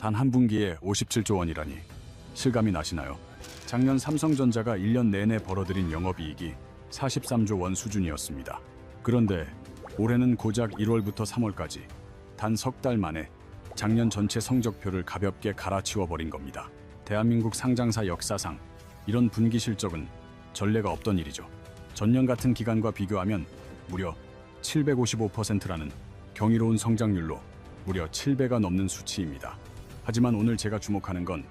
단 한 분기에 57조 원이라니 실감이 나시나요? 작년 삼성전자가 1년 내내 벌어들인 영업이익이 43조 원 수준이었습니다. 그런데 올해는 고작 1월부터 3월까지 단 석 달 만에 작년 전체 성적표를 가볍게 갈아치워버린 겁니다. 대한민국 상장사 역사상 이런 분기 실적은 전례가 없던 일이죠. 전년 같은 기간과 비교하면 무려 755%라는 경이로운 성장률로 무려 7배가 넘는 수치입니다. 하지만 오늘 제가 주목하는 건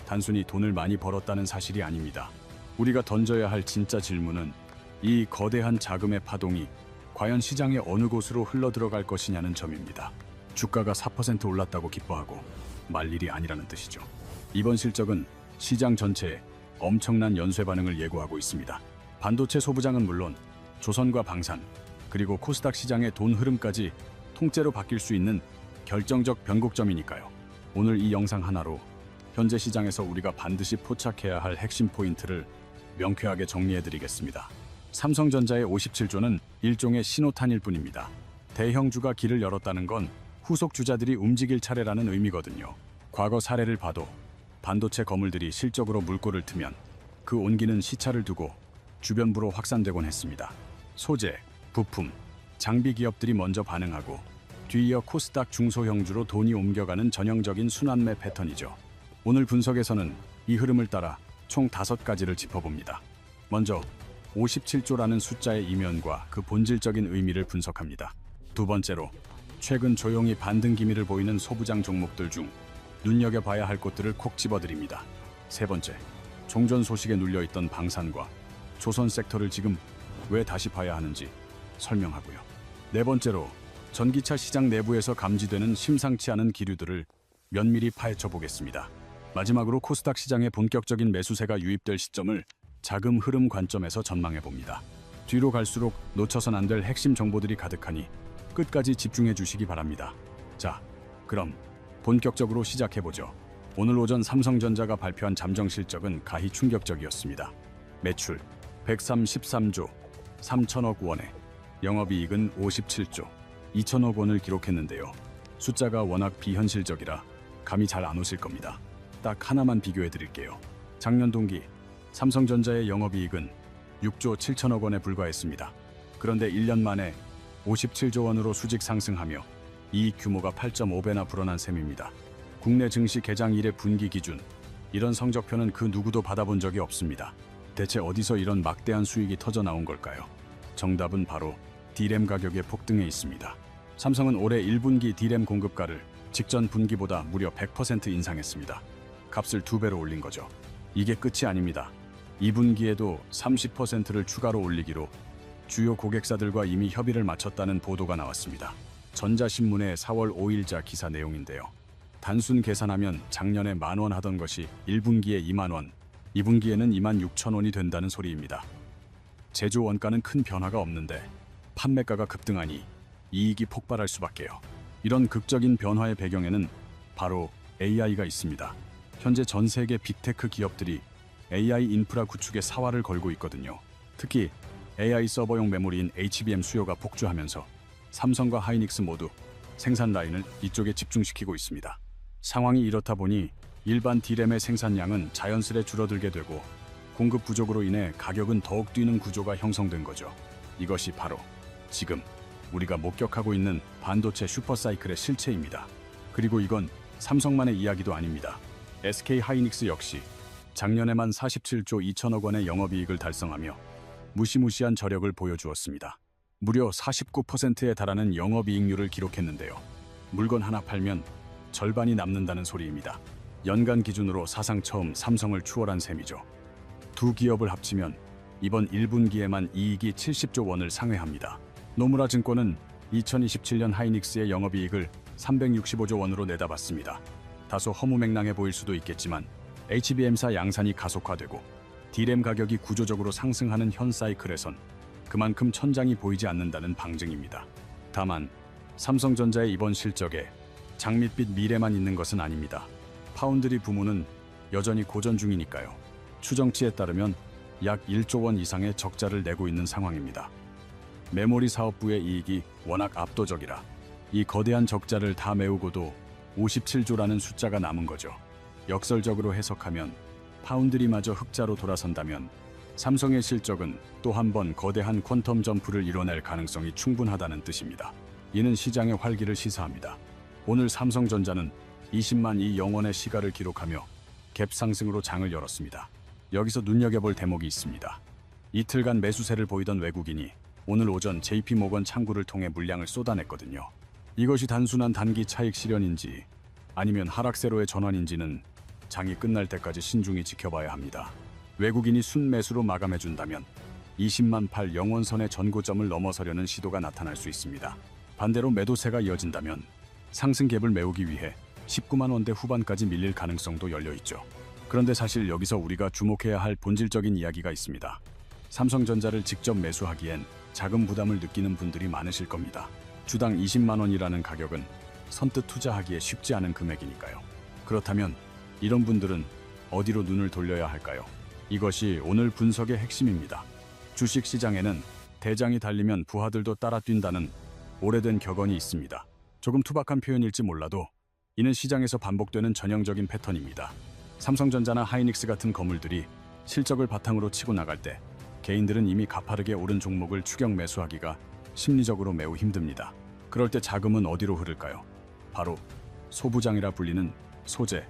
단순히 돈을 많이 벌었다는 사실이 아닙니다. 우리가 던져야 할 진짜 질문은 이 거대한 자금의 파동이 과연 시장의 어느 곳으로 흘러들어갈 것이냐는 점입니다. 주가가 4% 올랐다고 기뻐하고 말 일이 아니라는 뜻이죠. 이번 실적은 시장 전체에 엄청난 연쇄 반응을 예고하고 있습니다. 반도체 소부장은 물론 조선과 방산, 그리고 코스닥 시장의 돈 흐름까지 통째로 바뀔 수 있는 결정적 변곡점이니까요. 오늘 이 영상 하나로 현재 시장에서 우리가 반드시 포착해야 할 핵심 포인트를 명쾌하게 정리해드리겠습니다. 삼성전자의 57조는 일종의 신호탄일 뿐입니다. 대형주가 길을 열었다는 건 후속 주자들이 움직일 차례라는 의미거든요. 과거 사례를 봐도 반도체 거물들이 실적으로 물꼬를 트면 그 온기는 시차를 두고 주변부로 확산되곤 했습니다. 소재, 부품, 장비 기업들이 먼저 반응하고 뒤이어 코스닥 중소형주로 돈이 옮겨가는 전형적인 순환매 패턴이죠. 오늘 분석에서는 이 흐름을 따라 총 5가지를 짚어봅니다. 먼저 57조라는 숫자의 이면과 그 본질적인 의미를 분석합니다. 두 번째로 최근 조용히 반등 기미를 보이는 소부장 종목들 중 눈여겨봐야 할 곳들을 콕 집어드립니다. 세 번째, 종전 소식에 눌려있던 방산과 조선 섹터를 지금 왜 다시 봐야 하는지 설명하고요. 네 번째로 전기차 시장 내부에서 감지되는 심상치 않은 기류들을 면밀히 파헤쳐 보겠습니다. 마지막으로 코스닥 시장의 본격적인 매수세가 유입될 시점을 자금 흐름 관점에서 전망해 봅니다. 뒤로 갈수록 놓쳐선 안 될 핵심 정보들이 가득하니 끝까지 집중해 주시기 바랍니다. 자, 그럼 본격적으로 시작해 보죠. 오늘 오전 삼성전자가 발표한 잠정 실적은 가히 충격적이었습니다. 매출 133조 3천억 원에 영업이익은 57조 2천억 원을 기록했는데요. 숫자가 워낙 비현실적이라 감이 잘 안 오실 겁니다. 딱 하나만 비교해 드릴게요. 작년 동기 삼성전자의 영업이익은 6조 7천억 원에 불과했습니다. 그런데 1년 만에 57조 원으로 수직 상승하며 이익 규모가 8.5배나 불어난 셈입니다. 국내 증시 개장 이래 분기 기준 이런 성적표는 그 누구도 받아본 적이 없습니다. 대체 어디서 이런 막대한 수익이 터져 나온 걸까요? 정답은 바로 D램 가격의 폭등에 있습니다. 삼성은 올해 1분기 D램 공급가를 직전 분기보다 무려 100% 인상했습니다. 값을 2배로 올린 거죠. 이게 끝이 아닙니다. 2분기에도 30%를 추가로 올리기로 주요 고객사들과 이미 협의를 마쳤다는 보도가 나왔습니다. 전자신문의 4월 5일자 기사 내용인데요. 단순 계산하면 작년에 10,000원 하던 것이 1분기에 20,000원, 2분기에는 26,000원이 된다는 소리입니다. 제조 원가는 큰 변화가 없는데 판매가가 급등하니 이익이 폭발할 수밖에요. 이런 극적인 변화의 배경에는 바로 AI가 있습니다. 현재 전 세계 빅테크 기업들이 AI 인프라 구축에 사활을 걸고 있거든요. 특히 AI 서버용 메모리인 HBM 수요가 폭주하면서 삼성과 하이닉스 모두 생산 라인을 이쪽에 집중시키고 있습니다. 상황이 이렇다 보니 일반 D램의 생산량은 자연스레 줄어들게 되고 공급 부족으로 인해 가격은 더욱 뛰는 구조가 형성된 거죠. 이것이 바로 지금 우리가 목격하고 있는 반도체 슈퍼사이클의 실체입니다. 그리고 이건 삼성만의 이야기도 아닙니다. SK 하이닉스 역시 작년에만 47조 2천억 원의 영업이익을 달성하며 무시무시한 저력을 보여주었습니다. 무려 49%에 달하는 영업이익률을 기록했는데요. 물건 하나 팔면 절반이 남는다는 소리입니다. 연간 기준으로 사상 처음 삼성을 추월한 셈이죠. 두 기업을 합치면 이번 1분기에만 이익이 70조 원을 상회합니다. 노무라 증권은 2027년 하이닉스의 영업이익을 365조 원으로 내다봤습니다. 다소 허무맹랑해 보일 수도 있겠지만 HBM사 양산이 가속화되고 D램 가격이 구조적으로 상승하는 현 사이클에선 그만큼 천장이 보이지 않는다는 방증입니다. 다만 삼성전자의 이번 실적에 장밋빛 미래만 있는 것은 아닙니다. 파운드리 부문은 여전히 고전 중이니까요. 추정치에 따르면 약 1조 원 이상의 적자를 내고 있는 상황입니다. 메모리 사업부의 이익이 워낙 압도적이라 이 거대한 적자를 다 메우고도 57조라는 숫자가 남은 거죠. 역설적으로 해석하면 파운드리마저 흑자로 돌아선다면 삼성의 실적은 또 한 번 거대한 퀀텀 점프를 이뤄낼 가능성이 충분하다는 뜻입니다. 이는 시장의 활기를 시사합니다. 오늘 삼성전자는 20만 이 영원의 시가를 기록하며 갭 상승으로 장을 열었습니다. 여기서 눈여겨볼 대목이 있습니다. 이틀간 매수세를 보이던 외국인이 오늘 오전 JP모건 창구를 통해 물량을 쏟아냈거든요. 이것이 단순한 단기 차익 실현인지 아니면 하락세로의 전환인지는 장이 끝날 때까지 신중히 지켜봐야 합니다. 외국인이 순매수로 마감해준다면 20만 8 영원선의 전고점을 넘어서려는 시도가 나타날 수 있습니다. 반대로 매도세가 이어진다면 상승 갭을 메우기 위해 19만 원대 후반까지 밀릴 가능성도 열려있죠. 그런데 사실 여기서 우리가 주목해야 할 본질적인 이야기가 있습니다. 삼성전자를 직접 매수하기엔 자금 부담을 느끼는 분들이 많으실 겁니다. 주당 20만 원이라는 가격은 선뜻 투자하기에 쉽지 않은 금액이니까요. 그렇다면 이런 분들은 어디로 눈을 돌려야 할까요? 이것이 오늘 분석의 핵심입니다. 주식시장에는 대장이 달리면 부하들도 따라 뛴다는 오래된 격언이 있습니다. 조금 투박한 표현일지 몰라도 이는 시장에서 반복되는 전형적인 패턴입니다. 삼성전자나 하이닉스 같은 거물들이 실적을 바탕으로 치고 나갈 때 개인들은 이미 가파르게 오른 종목을 추격 매수하기가 심리적으로 매우 힘듭니다. 그럴 때 자금은 어디로 흐를까요? 바로 소부장이라 불리는 소재,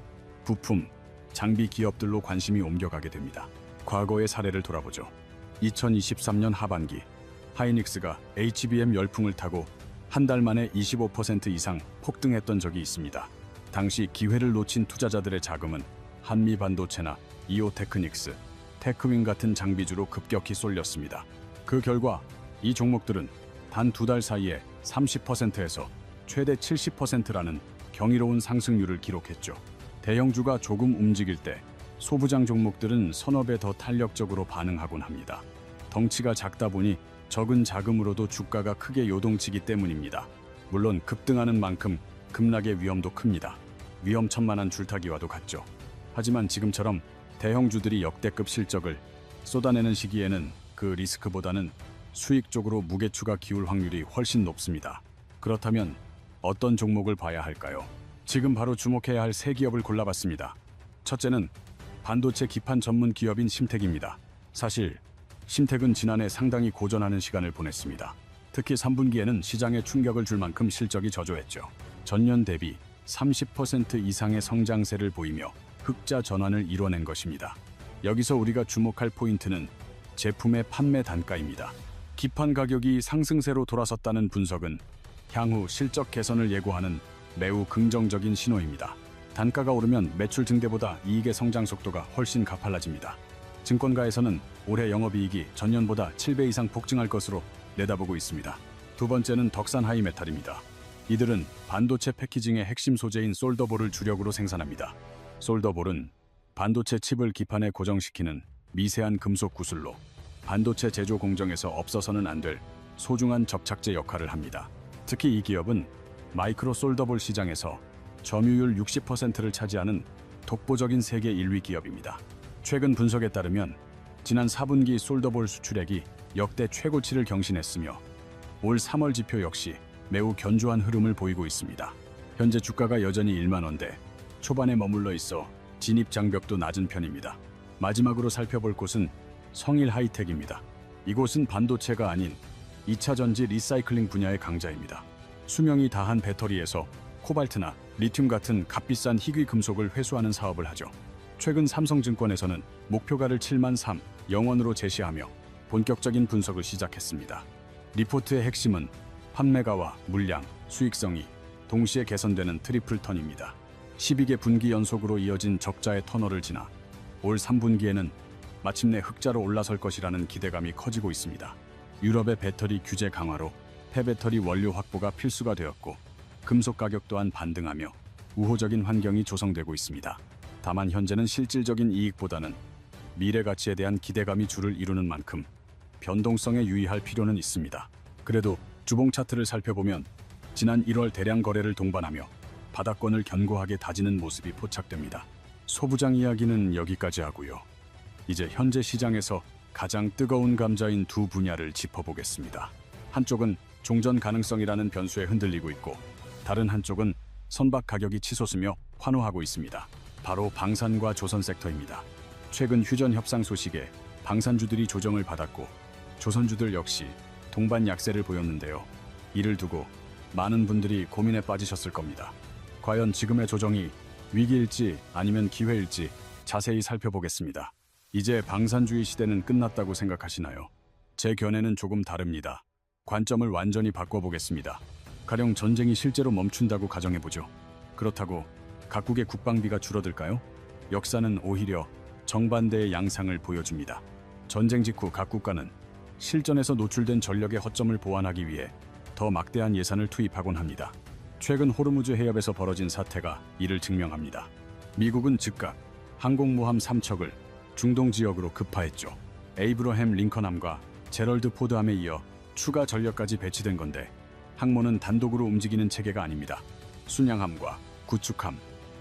부품, 장비 기업들로 관심이 옮겨가게 됩니다. 과거의 사례를 돌아보죠. 2023년 하반기 하이닉스가 HBM 열풍을 타고 한 달 만에 25% 이상 폭등했던 적이 있습니다. 당시 기회를 놓친 투자자들의 자금은 한미반도체나 이오테크닉스, 테크윈 같은 장비주로 급격히 쏠렸습니다. 그 결과 이 종목들은 단 2달 사이에 30%에서 최대 70%라는 경이로운 상승률을 기록했죠. 대형주가 조금 움직일 때 소부장 종목들은 서너 배 더 탄력적으로 반응하곤 합니다. 덩치가 작다 보니 적은 자금으로도 주가가 크게 요동치기 때문입니다. 물론 급등하는 만큼 급락의 위험도 큽니다. 위험천만한 줄타기와도 같죠. 하지만 지금처럼 대형주들이 역대급 실적을 쏟아내는 시기에는 그 리스크보다는 수익 쪽으로 무게추가 기울 확률이 훨씬 높습니다. 그렇다면 어떤 종목을 봐야 할까요? 지금 바로 주목해야 할 3기업을 골라봤습니다. 첫째는 반도체 기판 전문 기업인 심텍입니다. 사실 심텍은 지난해 상당히 고전하는 시간을 보냈습니다. 특히 3분기에는 시장에 충격을 줄 만큼 실적이 저조했죠. 전년 대비 30% 이상의 성장세를 보이며 흑자 전환을 이뤄낸 것입니다. 여기서 우리가 주목할 포인트는 제품의 판매 단가입니다. 기판 가격이 상승세로 돌아섰다는 분석은 향후 실적 개선을 예고하는 매우 긍정적인 신호입니다. 단가가 오르면 매출 증대보다 이익의 성장 속도가 훨씬 가팔라집니다. 증권가에서는 올해 영업이익이 전년보다 7배 이상 폭증할 것으로 내다보고 있습니다. 두 번째는 덕산 하이메탈입니다. 이들은 반도체 패키징의 핵심 소재인 솔더볼을 주력으로 생산합니다. 솔더볼은 반도체 칩을 기판에 고정시키는 미세한 금속 구슬로 반도체 제조 공정에서 없어서는 안 될 소중한 접착제 역할을 합니다. 특히 이 기업은 마이크로 솔더볼 시장에서 점유율 60%를 차지하는 독보적인 세계 1위 기업입니다. 최근 분석에 따르면 지난 4분기 솔더볼 수출액이 역대 최고치를 경신했으며 올 3월 지표 역시 매우 견조한 흐름을 보이고 있습니다. 현재 주가가 여전히 1만 원대 초반에 머물러 있어 진입 장벽도 낮은 편입니다. 마지막으로 살펴볼 곳은 성일 하이텍입니다. 이곳은 반도체가 아닌 2차 전지 리사이클링 분야의 강자입니다. 수명이 다한 배터리에서 코발트나 리튬 같은 값비싼 희귀 금속을 회수하는 사업을 하죠. 최근 삼성증권에서는 목표가를 7만 3 영원으로 제시하며 본격적인 분석을 시작했습니다. 리포트의 핵심은 판매가와 물량, 수익성이 동시에 개선되는 트리플 턴입니다. 12개 분기 연속으로 이어진 적자의 터널을 지나 올 3분기에는 마침내 흑자로 올라설 것이라는 기대감이 커지고 있습니다. 유럽의 배터리 규제 강화로 폐배터리 원료 확보가 필수가 되었고 금속 가격 또한 반등하며 우호적인 환경이 조성되고 있습니다. 다만 현재는 실질적인 이익보다는 미래 가치에 대한 기대감이 주를 이루는 만큼 변동성에 유의할 필요는 있습니다. 그래도 주봉 차트를 살펴보면 지난 1월 대량 거래를 동반하며 바닥권을 견고하게 다지는 모습이 포착됩니다. 소부장 이야기는 여기까지 하고요. 이제 현재 시장에서 가장 뜨거운 감자인 두 분야를 짚어보겠습니다. 한쪽은 종전 가능성이라는 변수에 흔들리고 있고 다른 한쪽은 선박 가격이 치솟으며 환호하고 있습니다. 바로 방산과 조선 섹터입니다. 최근 휴전 협상 소식에 방산주들이 조정을 받았고 조선주들 역시 동반 약세를 보였는데요. 이를 두고 많은 분들이 고민에 빠지셨을 겁니다. 과연 지금의 조정이 위기일지 아니면 기회일지 자세히 살펴보겠습니다. 이제 방산주의 시대는 끝났다고 생각하시나요? 제 견해는 조금 다릅니다. 관점을 완전히 바꿔보겠습니다. 가령 전쟁이 실제로 멈춘다고 가정해보죠. 그렇다고 각국의 국방비가 줄어들까요? 역사는 오히려 정반대의 양상을 보여줍니다. 전쟁 직후 각 국가는 실전에서 노출된 전력의 허점을 보완하기 위해 더 막대한 예산을 투입하곤 합니다. 최근 호르무즈 해협에서 벌어진 사태가 이를 증명합니다. 미국은 즉각 항공모함 3척을 중동 지역으로 급파했죠. 에이브러햄 링컨함과 제럴드 포드함에 이어 추가 전력까지 배치된 건데 항모는 단독으로 움직이는 체계가 아닙니다. 순양함과 구축함,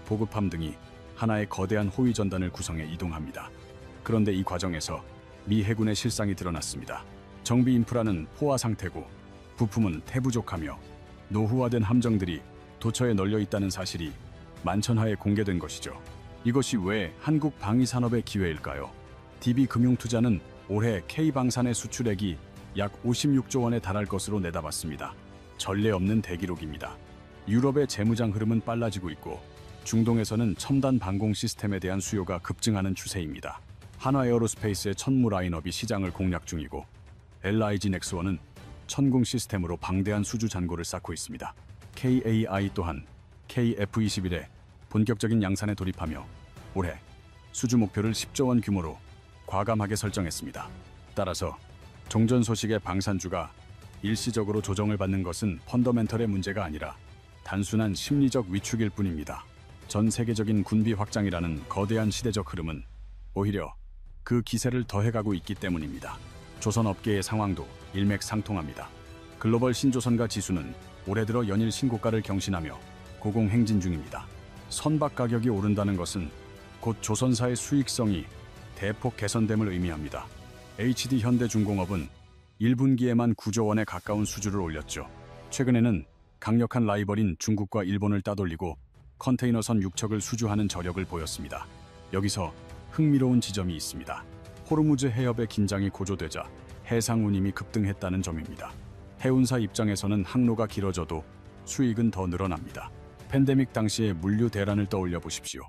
보급함 등이 하나의 거대한 호위 전단을 구성해 이동합니다. 그런데 이 과정에서 미 해군의 실상이 드러났습니다. 정비 인프라는 포화 상태고 부품은 태부족하며 노후화된 함정들이 도처에 널려 있다는 사실이 만천하에 공개된 것이죠. 이것이 왜 한국 방위산업의 기회일까요? DB금융투자는 올해 K방산의 수출액이 약 56조 원에 달할 것으로 내다봤습니다. 전례 없는 대기록입니다. 유럽의 재무장 흐름은 빨라지고 있고 중동에서는 첨단 방공 시스템에 대한 수요가 급증하는 추세입니다. 한화에어로스페이스의 천무 라인업이 시장을 공략 중이고 LIG 넥스원은 천궁 시스템으로 방대한 수주 잔고를 쌓고 있습니다. KAI 또한 KF21에 본격적인 양산에 돌입하며 올해 수주 목표를 10조 원 규모로 과감하게 설정했습니다. 따라서 종전 소식의 방산주가 일시적으로 조정을 받는 것은 펀더멘털의 문제가 아니라 단순한 심리적 위축일 뿐입니다. 전 세계적인 군비 확장이라는 거대한 시대적 흐름은 오히려 그 기세를 더해가고 있기 때문입니다. 조선 업계의 상황도 일맥상통합니다. 글로벌 신조선가 지수는 올해 들어 연일 신고가를 경신하며 고공행진 중입니다. 선박 가격이 오른다는 것은 곧 조선사의 수익성이 대폭 개선됨을 의미합니다. HD 현대중공업은 1분기에만 9조 원에 가까운 수주를 올렸죠. 최근에는 강력한 라이벌인 중국과 일본을 따돌리고 컨테이너선 6척을 수주하는 저력을 보였습니다. 여기서 흥미로운 지점이 있습니다. 호르무즈 해협의 긴장이 고조되자 해상 운임이 급등했다는 점입니다. 해운사 입장에서는 항로가 길어져도 수익은 더 늘어납니다. 팬데믹 당시의 물류 대란을 떠올려 보십시오.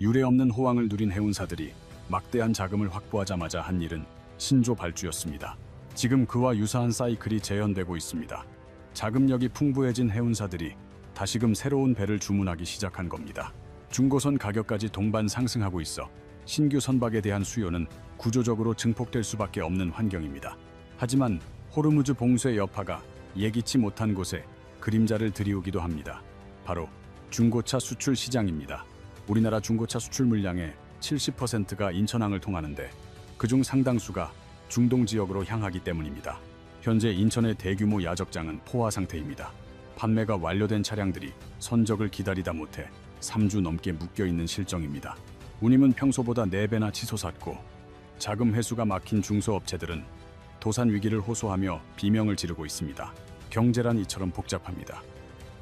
유례없는 호황을 누린 해운사들이 막대한 자금을 확보하자마자 한 일은 신조 발주였습니다. 지금 그와 유사한 사이클이 재현되고 있습니다. 자금력이 풍부해진 해운사들이 다시금 새로운 배를 주문하기 시작한 겁니다. 중고선 가격까지 동반 상승하고 있어 신규 선박에 대한 수요는 구조적으로 증폭될 수밖에 없는 환경입니다. 하지만 호르무즈 봉쇄 여파가 예기치 못한 곳에 그림자를 들이우기도 합니다. 바로 중고차 수출 시장입니다. 우리나라 중고차 수출 물량의 70%가 인천항을 통하는데 그중 상당수가 중동 지역으로 향하기 때문입니다. 현재 인천의 대규모 야적장은 포화 상태입니다. 판매가 완료된 차량들이 선적을 기다리다 못해 3주 넘게 묶여있는 실정입니다. 운임은 평소보다 4배나 치솟았고 자금 회수가 막힌 중소업체들은 도산 위기를 호소하며 비명을 지르고 있습니다. 경제란 이처럼 복잡합니다.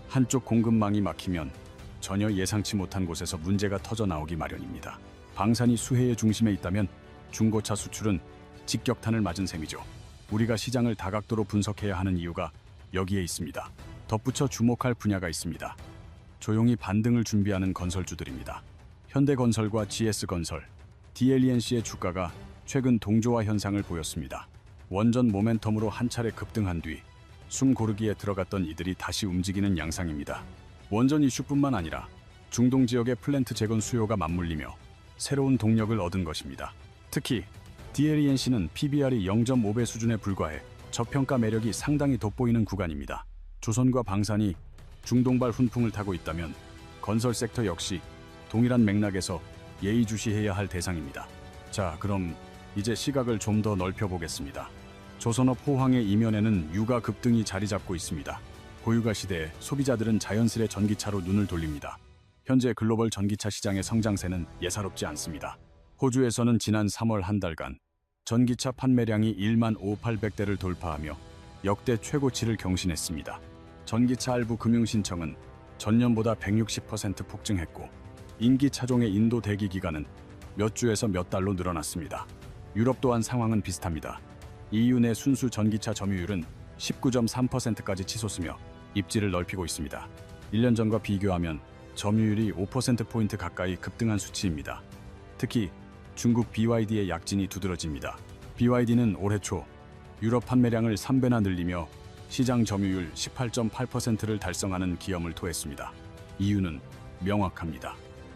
한쪽 공급망이 막히면 전혀 예상치 못한 곳에서 문제가 터져 나오기 마련입니다. 방산이 수혜의 중심에 있다면 중고차 수출은 직격탄을 맞은 셈이죠. 우리가 시장을 다각도로 분석해야 하는 이유가 여기에 있습니다. 덧붙여 주목할 분야가 있습니다. 조용히 반등을 준비하는 건설주들입니다. 현대건설과 GS건설, DLENC의 주가가 최근 동조화 현상을 보였습니다. 원전 모멘텀으로 한 차례 급등한 뒤 숨 고르기에 들어갔던 이들이 다시 움직이는 양상입니다. 원전 이슈뿐만 아니라 중동 지역의 플랜트 재건 수요가 맞물리며 새로운 동력을 얻은 것입니다. 특히 DLENC는 PBR이 0.5배 수준에 불과해 저평가 매력이 상당히 돋보이는 구간입니다. 조선과 방산이 중동발 훈풍을 타고 있다면 건설 섹터 역시 동일한 맥락에서 예의주시해야 할 대상입니다. 자, 그럼 이제 시각을 좀 더 넓혀보겠습니다. 조선업 호황의 이면에는 유가 급등이 자리 잡고 있습니다. 고유가 시대에 소비자들은 자연스레 전기차로 눈을 돌립니다. 현재 글로벌 전기차 시장의 성장세는 예사롭지 않습니다. 호주에서는 지난 3월 한 달간 전기차 판매량이 1만 5,800대를 돌파하며 역대 최고치를 경신했습니다. 전기차 할부 금융 신청은 전년보다 160% 폭증했고 인기 차종의 인도 대기 기간은 몇 주에서 몇 달로 늘어났습니다. 유럽 또한 상황은 비슷합니다. EU 내 순수 전기차 점유율은 19.3%까지 치솟으며 입지를 넓히고 있습니다. 1년 전과 비교하면 점유율이 5%포인트 가까이 급등한 수치입니다. 특히 중국 BYD의 약진이 두드러집니다. BYD는 올해 초 유럽 판매량을 3배나 늘리며 시장 점유율 18.8%를 달성하는 기염을 토했습니다. 이유는 명확합니다.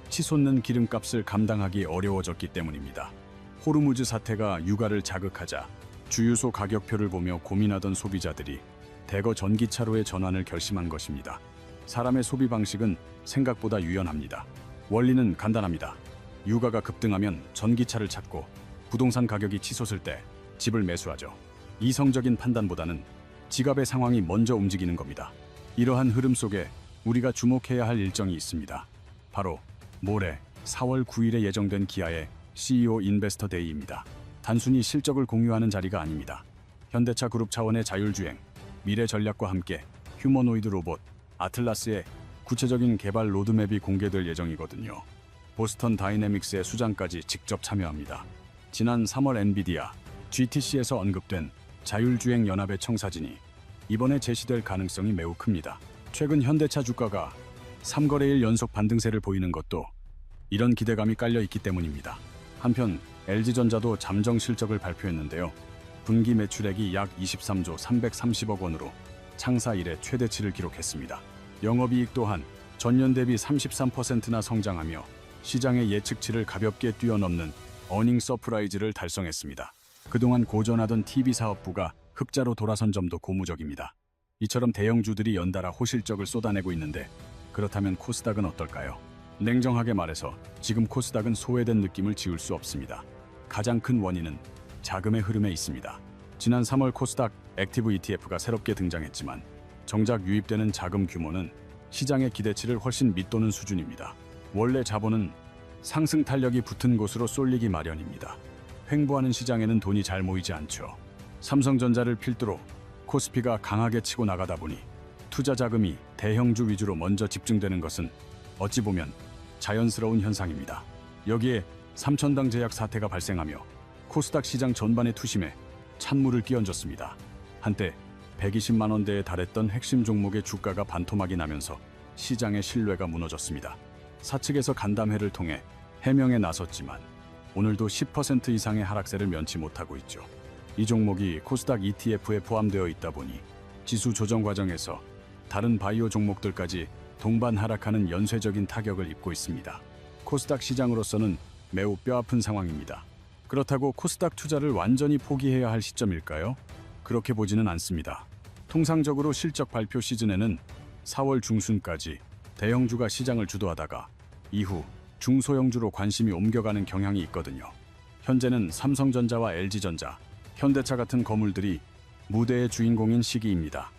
치솟는 기름값을 감당하기 어려워졌기 때문입니다. 호르무즈 사태가 유가를 자극하자 주유소 가격표를 보며 고민하던 소비자들이 대거 전기차로의 전환을 결심한 것입니다. 사람의 소비 방식은 생각보다 유연합니다. 원리는 간단합니다. 유가가 급등하면 전기차를 찾고 부동산 가격이 치솟을 때 집을 매수하죠. 이성적인 판단보다는 지갑의 상황이 먼저 움직이는 겁니다. 이러한 흐름 속에 우리가 주목해야 할 일정이 있습니다. 바로 모레 4월 9일에 예정된 기아의 CEO 인베스터 데이입니다. 단순히 실적을 공유하는 자리가 아닙니다. 현대차 그룹 차원의 자율주행, 미래 전략과 함께 휴머노이드 로봇 아틀라스의 구체적인 개발 로드맵이 공개될 예정이거든요. 보스턴 다이내믹스의 수장까지 직접 참여합니다. 지난 3월 엔비디아 GTC에서 언급된 자율주행 연합의 청사진이 이번에 제시될 가능성이 매우 큽니다. 최근 현대차 주가가 3거래일 연속 반등세를 보이는 것도 이런 기대감이 깔려 있기 때문입니다. 한편 LG전자도 잠정 실적을 발표했는데요. 분기 매출액이 약 23조 330억 원으로 창사 이래 최대치를 기록했습니다. 영업이익 또한 전년 대비 33%나 성장하며 시장의 예측치를 가볍게 뛰어넘는 어닝 서프라이즈를 달성했습니다. 그동안 고전하던 TV 사업부가 흑자로 돌아선 점도 고무적입니다. 이처럼 대형주들이 연달아 호실적을 쏟아내고 있는데 그렇다면 코스닥은 어떨까요? 냉정하게 말해서 지금 코스닥은 소외된 느낌을 지울 수 없습니다. 가장 큰 원인은 자금의 흐름에 있습니다. 지난 3월 코스닥 액티브 ETF가 새롭게 등장했지만 정작 유입되는 자금 규모는 시장의 기대치를 훨씬 밑도는 수준입니다. 원래 자본은 상승 탄력이 붙은 곳으로 쏠리기 마련입니다. 횡보하는 시장에는 돈이 잘 모이지 않죠. 삼성전자를 필두로 코스피가 강하게 치고 나가다 보니 투자 자금이 대형주 위주로 먼저 집중되는 것은 어찌 보면 자연스러운 현상입니다. 여기에 삼천당 제약 사태가 발생하며 코스닥 시장 전반의 투심에 찬물을 끼얹었습니다. 한때 120만 원대에 달했던 핵심 종목의 주가가 반토막이 나면서 시장의 신뢰가 무너졌습니다. 사측에서 간담회를 통해 해명에 나섰지만 오늘도 10% 이상의 하락세를 면치 못하고 있죠. 이 종목이 코스닥 ETF에 포함되어 있다 보니 지수 조정 과정에서 다른 바이오 종목들까지 동반 하락하는 연쇄적인 타격을 입고 있습니다. 코스닥 시장으로서는 매우 뼈아픈 상황입니다. 그렇다고 코스닥 투자를 완전히 포기해야 할 시점일까요? 그렇게 보지는 않습니다. 통상적으로 실적 발표 시즌에는 4월 중순까지 대형주가 시장을 주도하다가 이후 중소형주로 관심이 옮겨가는 경향이 있거든요. 현재는 삼성전자와 LG전자, 현대차 같은 거물들이 무대의 주인공인 시기입니다.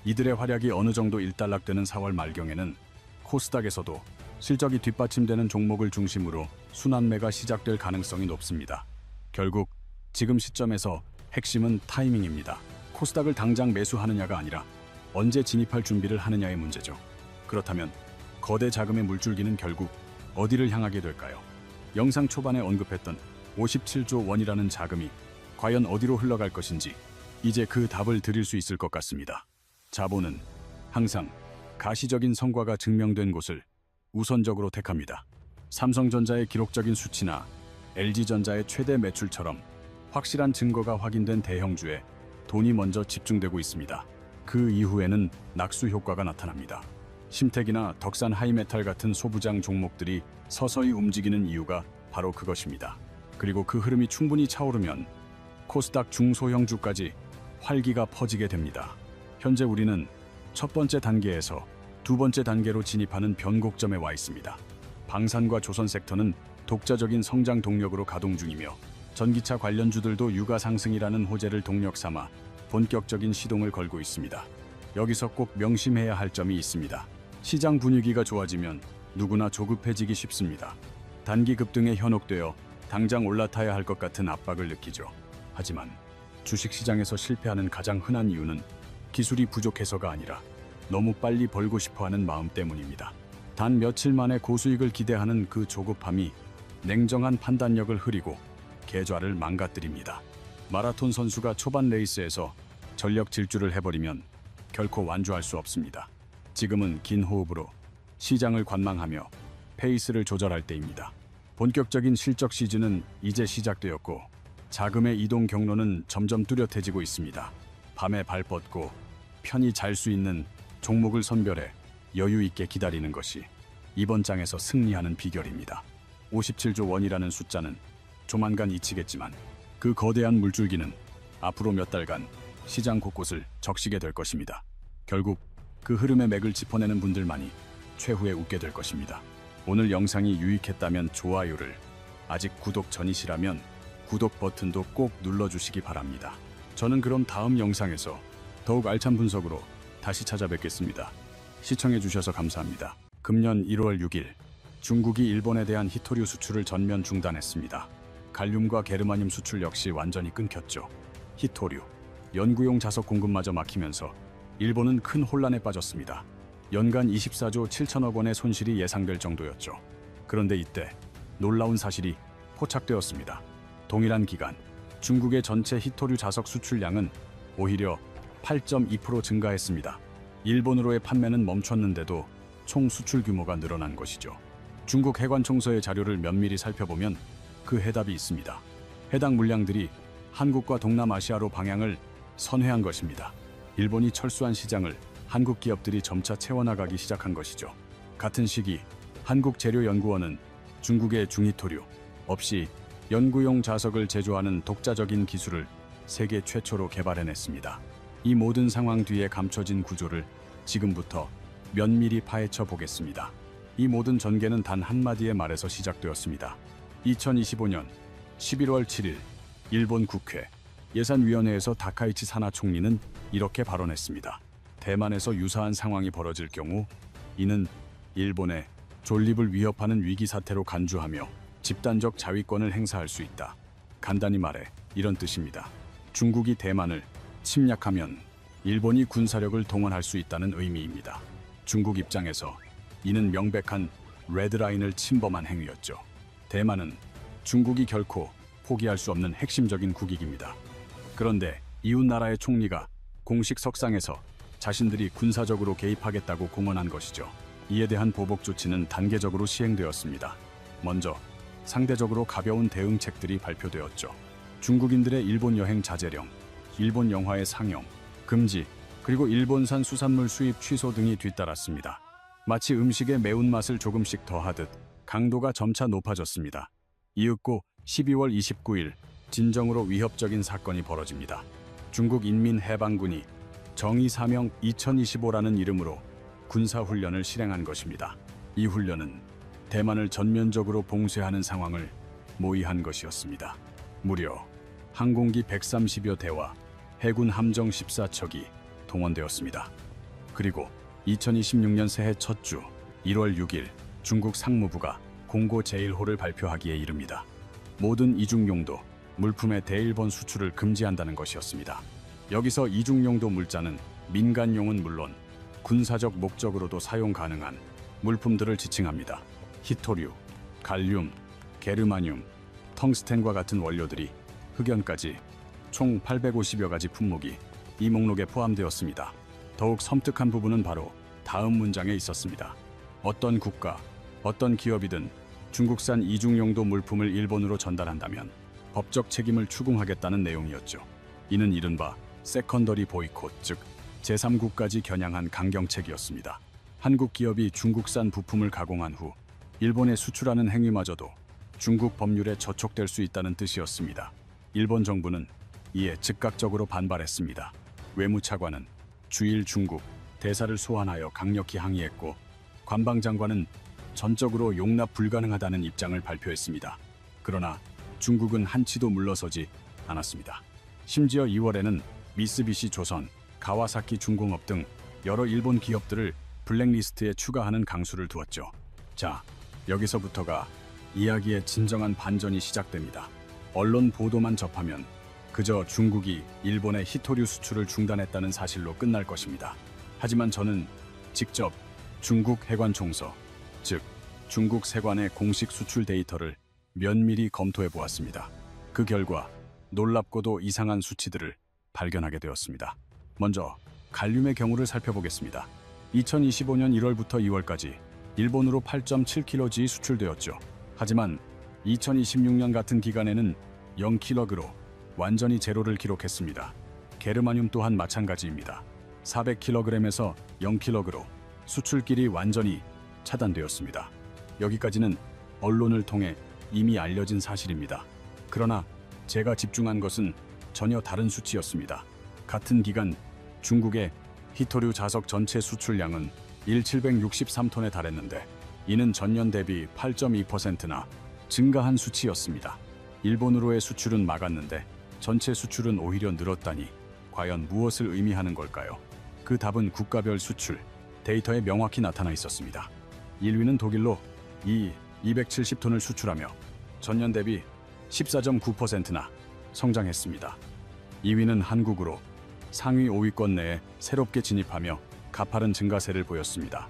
이들의 활약이 어느 정도 일단락되는 4월 말경에는 코스닥에서도 실적이 뒷받침되는 종목을 중심으로 순환매가 시작될 가능성이 높습니다. 결국 지금 시점에서 핵심은 타이밍입니다. 코스닥을 당장 매수하느냐가 아니라 언제 진입할 준비를 하느냐의 문제죠. 그렇다면 거대 자금의 물줄기는 결국 어디를 향하게 될까요? 영상 초반에 언급했던 57조 원이라는 자금이 과연 어디로 흘러갈 것인지 이제 그 답을 드릴 수 있을 것 같습니다. 자본은 항상 가시적인 성과가 증명된 곳을 우선적으로 택합니다. 삼성전자의 기록적인 수치나 LG전자의 최대 매출처럼 확실한 증거가 확인된 대형주에 돈이 먼저 집중되고 있습니다. 그 이후에는 낙수 효과가 나타납니다. 심택이나 덕산 하이메탈 같은 소부장 종목들이 서서히 움직이는 이유가 바로 그것입니다. 그리고 그 흐름이 충분히 차오르면 코스닥 중소형주까지 활기가 퍼지게 됩니다. 현재 우리는 첫 번째 단계에서 두 번째 단계로 진입하는 변곡점에 와 있습니다. 방산과 조선 섹터는 독자적인 성장 동력으로 가동 중이며 전기차 관련주들도 유가 상승이라는 호재를 동력 삼아 본격적인 시동을 걸고 있습니다. 여기서 꼭 명심해야 할 점이 있습니다. 시장 분위기가 좋아지면 누구나 조급해지기 쉽습니다. 단기 급등에 현혹되어 당장 올라타야 할 것 같은 압박을 느끼죠. 하지만 주식시장에서 실패하는 가장 흔한 이유는 기술이 부족해서가 아니라 너무 빨리 벌고 싶어하는 마음 때문입니다. 단 며칠 만에 고수익을 기대하는 그 조급함이 냉정한 판단력을 흐리고 계좌를 망가뜨립니다. 마라톤 선수가 초반 레이스에서 전력 질주를 해버리면 결코 완주할 수 없습니다. 지금은 긴 호흡으로 시장을 관망하며 페이스를 조절할 때입니다. 본격적인 실적 시즌은 이제 시작되었고 자금의 이동 경로는 점점 뚜렷해지고 있습니다. 밤에 발 뻗고 편히 잘 수 있는 종목을 선별해 여유 있게 기다리는 것이 이번 장에서 승리하는 비결입니다. 57조 원이라는 숫자는 조만간 잊히겠지만 그 거대한 물줄기는 앞으로 몇 달간 시장 곳곳을 적시게 될 것입니다. 결국 그 흐름의 맥을 짚어내는 분들만이 최후에 웃게 될 것입니다. 오늘 영상이 유익했다면 좋아요를, 아직 구독 전이시라면 구독 버튼도 꼭 눌러주시기 바랍니다. 저는 그럼 다음 영상에서 더욱 알찬 분석으로 다시 찾아뵙겠습니다. 시청해주셔서 감사합니다. 금년 1월 6일 중국이 일본에 대한 히토류 수출을 전면 중단했습니다. 갈륨과 게르마늄 수출 역시 완전히 끊겼죠. 히토류, 연구용 자석 공급마저 막히면서 일본은 큰 혼란에 빠졌습니다. 연간 24조 7천억 원의 손실이 예상될 정도였죠. 그런데 이때 놀라운 사실이 포착되었습니다. 동일한 기간 중국의 전체 히토류 자석 수출량은 오히려 8.2% 증가했습니다. 일본으로의 판매는 멈췄는데도 총 수출 규모가 늘어난 것이죠. 중국 해관총서의 자료를 면밀히 살펴보면 그 해답이 있습니다. 해당 물량들이 한국과 동남아시아로 방향을 선회한 것입니다. 일본이 철수한 시장을 한국 기업들이 점차 채워나가기 시작한 것이죠. 같은 시기 한국재료연구원은 중국의 중히토류 없이 연구용 자석을 제조하는 독자적인 기술을 세계 최초로 개발해냈습니다. 이 모든 상황 뒤에 감춰진 구조를 지금부터 면밀히 파헤쳐 보겠습니다. 이 모든 전개는 단 한마디의 말에서 시작되었습니다. 2025년 11월 7일 일본 국회 예산위원회에서 다카이치 사나 총리는 이렇게 발언했습니다. 대만에서 유사한 상황이 벌어질 경우 이는 일본의 존립을 위협하는 위기 사태로 간주하며 집단적 자위권을 행사할 수 있다. 간단히 말해 이런 뜻입니다. 중국이 대만을 침략하면 일본이 군사력을 동원할 수 있다는 의미입니다. 중국 입장에서 이는 명백한 레드라인을 침범한 행위였죠. 대만은 중국이 결코 포기할 수 없는 핵심적인 국익입니다. 그런데 이웃나라의 총리가 공식 석상에서 자신들이 군사적으로 개입하겠다고 공언한 것이죠. 이에 대한 보복 조치는 단계적으로 시행되었습니다. 먼저 상대적으로 가벼운 대응책들이 발표되었죠. 중국인들의 일본 여행 자제령, 일본 영화의 상영, 금지, 그리고 일본산 수산물 수입 취소 등이 뒤따랐습니다. 마치 음식의 매운맛을 조금씩 더하듯 강도가 점차 높아졌습니다. 이윽고 12월 29일 진정으로 위협적인 사건이 벌어집니다. 중국 인민해방군이 정의사명 2025라는 이름으로 군사훈련을 실행한 것입니다. 이 훈련은 대만을 전면적으로 봉쇄하는 상황을 모의한 것이었습니다. 무려 항공기 130여 대와 해군 함정 14척이 동원되었습니다. 그리고 2026년 새해 첫 주 1월 6일 중국 상무부가 공고 제1호를 발표하기에 이릅니다. 모든 이중용도 물품의 대일본 수출을 금지한다는 것이었습니다. 여기서 이중용도 물자는 민간용은 물론 군사적 목적으로도 사용 가능한 물품들을 지칭합니다. 히토류, 갈륨, 게르마늄, 텅스텐과 같은 원료들이 흑연까지 총 850여 가지 품목이 이 목록에 포함되었습니다. 더욱 섬뜩한 부분은 바로 다음 문장에 있었습니다. 어떤 국가, 어떤 기업이든 중국산 이중용도 물품을 일본으로 전달한다면 법적 책임을 추궁하겠다는 내용이었죠. 이는 이른바 세컨더리 보이콧, 즉 제3국까지 겨냥한 강경책이었습니다. 한국 기업이 중국산 부품을 가공한 후 일본에 수출하는 행위마저도 중국 법률에 저촉될 수 있다는 뜻이었습니다. 일본 정부는 이에 즉각적으로 반발했습니다. 외무차관은 주일 중국 대사를 소환하여 강력히 항의했고 관방장관은 전적으로 용납 불가능하다는 입장을 발표했습니다. 그러나 중국은 한치도 물러서지 않았습니다. 심지어 2월에는 미쓰비시 조선, 가와사키 중공업 등 여러 일본 기업들을 블랙리스트에 추가하는 강수를 두었죠. 자, 여기서부터가 이야기의 진정한 반전이 시작됩니다. 언론 보도만 접하면 그저 중국이 일본의 히토류 수출을 중단했다는 사실로 끝날 것입니다. 하지만 저는 직접 중국 해관 총서, 즉 중국 세관의 공식 수출 데이터를 면밀히 검토해 보았습니다. 그 결과 놀랍고도 이상한 수치들을 발견하게 되었습니다. 먼저 갈륨의 경우를 살펴보겠습니다. 2025년 1월부터 2월까지 일본으로 8.7kg 수출되었죠. 하지만 2026년 같은 기간에는 0kg로 완전히 제로를 기록했습니다. 게르마늄 또한 마찬가지입니다. 400kg에서 0kg로 수출길이 완전히 차단되었습니다. 여기까지는 언론을 통해 이미 알려진 사실입니다. 그러나 제가 집중한 것은 전혀 다른 수치였습니다. 같은 기간 중국의 히토류 자석 전체 수출량은 1,763톤에 달했는데 이는 전년 대비 8.2%나 증가한 수치였습니다. 일본으로의 수출은 막았는데 전체 수출은 오히려 늘었다니 과연 무엇을 의미하는 걸까요? 그 답은 국가별 수출 데이터에 명확히 나타나 있었습니다. 1위는 독일로 270톤을 수출하며 전년 대비 14.9%나 성장했습니다. 2위는 한국으로 상위 5위권 내에 새롭게 진입하며 가파른 증가세를 보였습니다.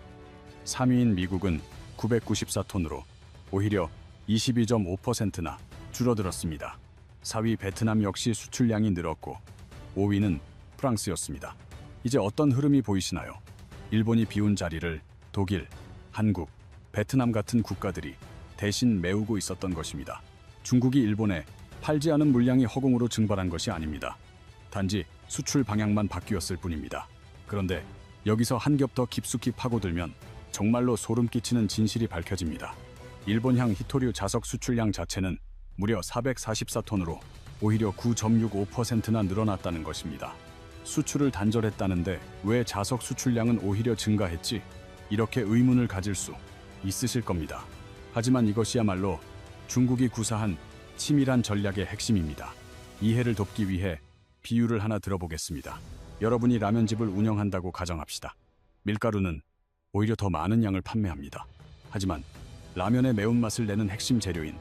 3위인 미국은 994톤으로 오히려 22.5%나 줄어들었습니다. 4위 베트남 역시 수출량이 늘었고 5위는 프랑스였습니다. 이제 어떤 흐름이 보이시나요? 일본이 비운 자리를 독일, 한국, 베트남 같은 국가들이 대신 메우고 있었던 것입니다. 중국이 일본에 팔지 않은 물량이 허공으로 증발한 것이 아닙니다. 단지 수출 방향만 바뀌었을 뿐입니다. 그런데 여기서 한 겹 더 깊숙이 파고들면 정말로 소름 끼치는 진실이 밝혀집니다. 일본향 히토류 자석 수출량 자체는 무려 444톤으로 오히려 9.65%나 늘어났다는 것입니다. 수출을 단절했다는데 왜 자석 수출량은 오히려 증가했지? 이렇게 의문을 가질 수 있으실 겁니다. 하지만 이것이야말로 중국이 구사한 치밀한 전략의 핵심입니다. 이해를 돕기 위해 비유를 하나 들어보겠습니다. 여러분이 라면집을 운영한다고 가정합시다. 밀가루는 오히려 더 많은 양을 판매합니다. 하지만 라면의 매운맛을 내는 핵심 재료인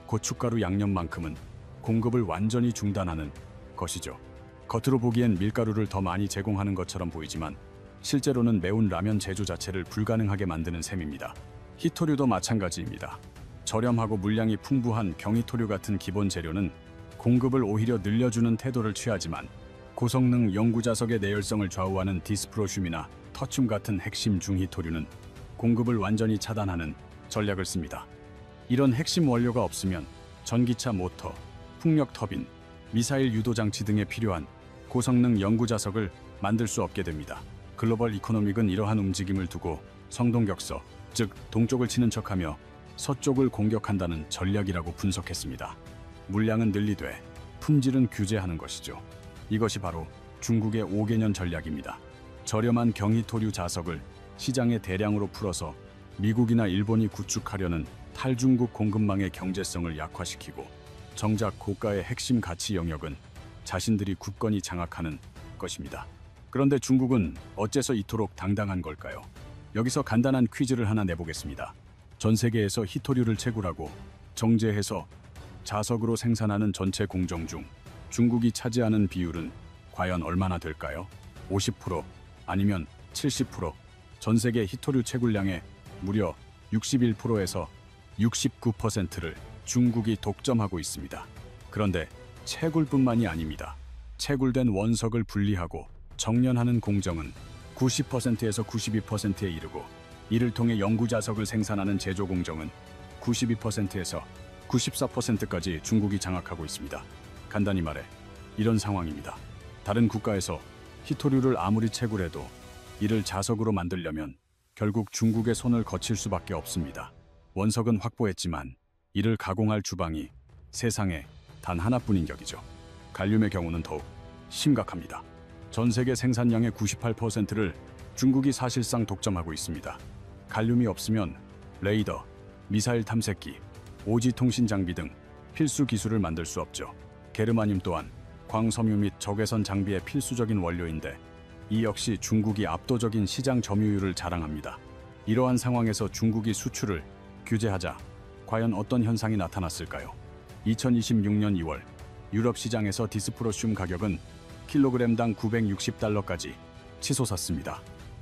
고춧가루 양념만큼은 공급을 완전히 중단하는 것이죠. 겉으로 보기엔 밀가루를 더 많이 제공하는 것처럼 보이지만 실제로는 매운 라면 제조 자체를 불가능하게 만드는 셈입니다. 히토류도 마찬가지입니다. 저렴하고 물량이 풍부한 경히토류 같은 기본 재료는 공급을 오히려 늘려주는 태도를 취하지만 고성능 영구자석의 내열성을 좌우하는 디스프로슘이나 터슘 같은 핵심 중히토류는 공급을 완전히 차단하는 전략을 씁니다. 이런 핵심 원료가 없으면 전기차 모터, 풍력 터빈, 미사일 유도 장치 등에 필요한 고성능 영구자석을 만들 수 없게 됩니다. 글로벌 이코노믹은 이러한 움직임을 두고 성동격서, 즉 동쪽을 치는 척하며 서쪽을 공격한다는 전략이라고 분석했습니다. 물량은 늘리되 품질은 규제하는 것이죠. 이것이 바로 중국의 5개년 전략입니다. 저렴한 경히토류 자석을 시장에 대량으로 풀어서 미국이나 일본이 구축하려는 탈중국 공급망의 경제성을 약화시키고 정작 고가의 핵심 가치 영역은 자신들이 굳건히 장악하는 것입니다. 그런데 중국은 어째서 이토록 당당한 걸까요? 여기서 간단한 퀴즈를 하나 내보겠습니다. 전 세계에서 히토류를 채굴하고 정제해서 자석으로 생산하는 전체 공정 중 중국이 차지하는 비율은 과연 얼마나 될까요? 50% 아니면 70%? 전 세계 히토류 채굴량의 무려 61%에서 69%를 중국이 독점하고 있습니다. 그런데 채굴뿐만이 아닙니다. 채굴된 원석을 분리하고 정련하는 공정은 90%에서 92%에 이르고 이를 통해 영구자석을 생산하는 제조 공정은 92%에서 94%까지 중국이 장악하고 있습니다. 간단히 말해 이런 상황입니다. 다른 국가에서 히토류를 아무리 채굴해도 이를 자석으로 만들려면 결국 중국의 손을 거칠 수밖에 없습니다. 원석은 확보했지만 이를 가공할 주방이 세상에 단 하나뿐인 격이죠. 갈륨의 경우는 더욱 심각합니다. 전 세계 생산량의 98%를 중국이 사실상 독점하고 있습니다. 갈륨이 없으면 레이더, 미사일 탐색기, 오지 통신 장비 등 필수 기술을 만들 수 없죠. 게르마늄 또한 광섬유 및 적외선 장비의 필수적인 원료인데 이 역시 중국이 압도적인 시장 점유율을 자랑합니다. 이러한 상황에서 중국이 수출을 규제하자 과연 어떤 현상이 나타났을까요? 2026년 2월 유럽 시장에서 디스프로슘 가격은 킬로그램당 $960까지 치솟았습니다.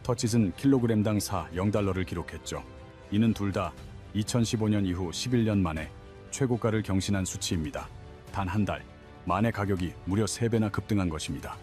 터칫은 킬로그램당 0달러를 기록했죠. 이는 둘 다 2015년 이후 11년 만에 최고가를 경신한 수치입니다. 단 한 달 만에 가격이 무려 3배나 급등한 것입니다.